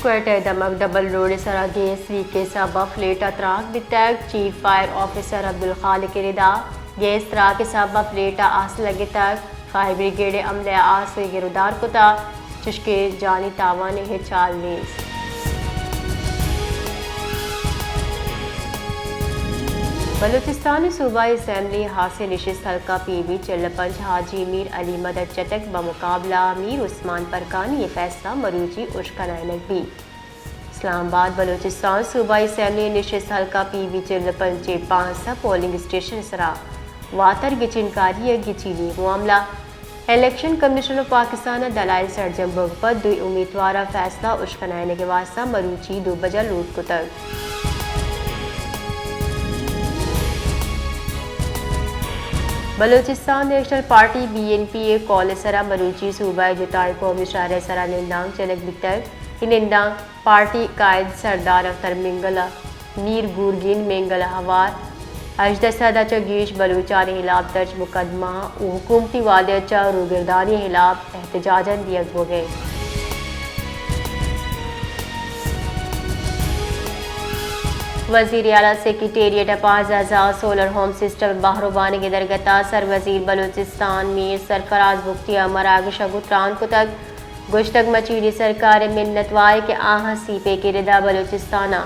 کوئٹہ دمک double road سرا gas leakage سبب فلیٹ اتراک بتگ چیف فائر آفیسر عبدالخالق ردا گیس تراک سبب فلیٹ آس لگے تک فائر بریگیڈ عملہ آس گرودار کتا چشکے جانی تاوان ہے چال نیز بلوچستان صوبائی اسمبلی حاصل نشست حلقہ پی وی چلپنج حاجی میر علی مدد چتک بمقابلہ میر عثمان پرکانی یہ فیصلہ مروچی اشکنائنک بھی اسلام آباد بلوچستان صوبائی اسمبلی نشست حلقہ پی وی چلپنج 5 پولنگ اسٹیشن سرا واتر گچنکاری گچیلی معاملہ الیکشن کمیشن آف پاکستان دلائل سرجم بغپت دوئی امیدوارہ فیصلہ اشکنائنک واسطہ مروچی 2 بجہ لوٹ کو تک بلوچستان نیشنل پارٹی BNP کال سرا مروچی صوبہ جتائی قومی شاہر سرا نندانگ چلک بکتر نندانگ پارٹی قائد سردار اختر منگلہ میر گورگین منگل ہوار اجدہ سادہ چگیش بلوچان خلاف درج مقدمہ و حکومتی وعدے چا روگردانی خلاف احتجاجاً دیگ ہو گئے وزیر اعلیٰ سیکریٹریٹ 5000 سولر ہوم سسٹم باہروبان کے درگتا سر وزیر بلوچستان میر سرفراز بختیار مراگش گتران کو تک گشتگ مچیلی سرکار منت وائے کہ آہاں سیپے کے ردا بلوچستانہ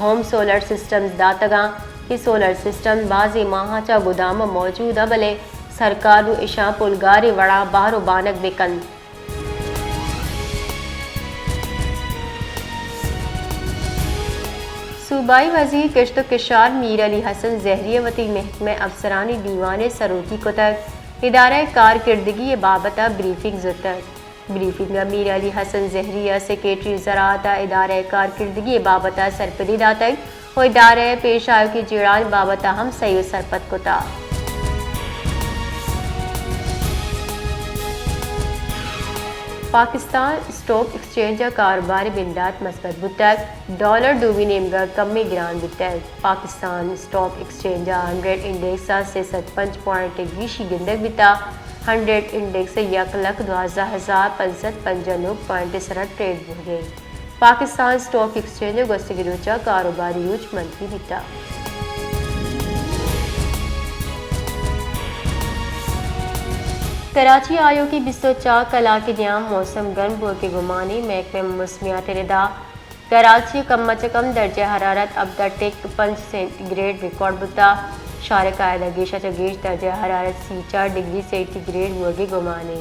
ہوم سولر سسٹمز داتگاں کی سولر سسٹم بازی ماہا چا گودام موجود بلے سرکار اشاں پلگاری وڑا باہروبانک بکند صوبائی وزیر کشت و کشار میر علی حسن زہری وتی محکمہ افسرانی دیوان سروکی کو تک ادارہ کارکردگی بابتہ بریفنگ زتک بریفنگ میر علی حسن زہری سیکریٹری زراعت ادارہ کارکردگی بابتہ سرپری داتک و ادارہ پیشہ کی جیڑان بابتہ ہم سیو سرپت کو تا پاکستان اسٹاک ایکسچینج کاروبار بندات مثبت بتک ڈالر دوبی نیمگا کمی گران بتک پاکستان اسٹاک ایکسچینج 100 انڈیکس سے 57.20 گندگ بتا 100 انڈیکس 1,12,595.63 ٹریڈ ہو گئے پاکستان اسٹاک ایکسچینج گستگی روچا کاروباری روچ منفی بتا کراچی آیو کی 24 کلا کے دیام موسم گرم ہو کے گمانے محکمہ موسمیات ردا کراچی کم از کم درجہ حرارت اب تک 5 سینٹی گریڈ ریکارڈ بتا شار قاعدہ گیشہ چگیش درجہ حرارت 4 ڈگری سینٹی گریڈ ہو کے گمانے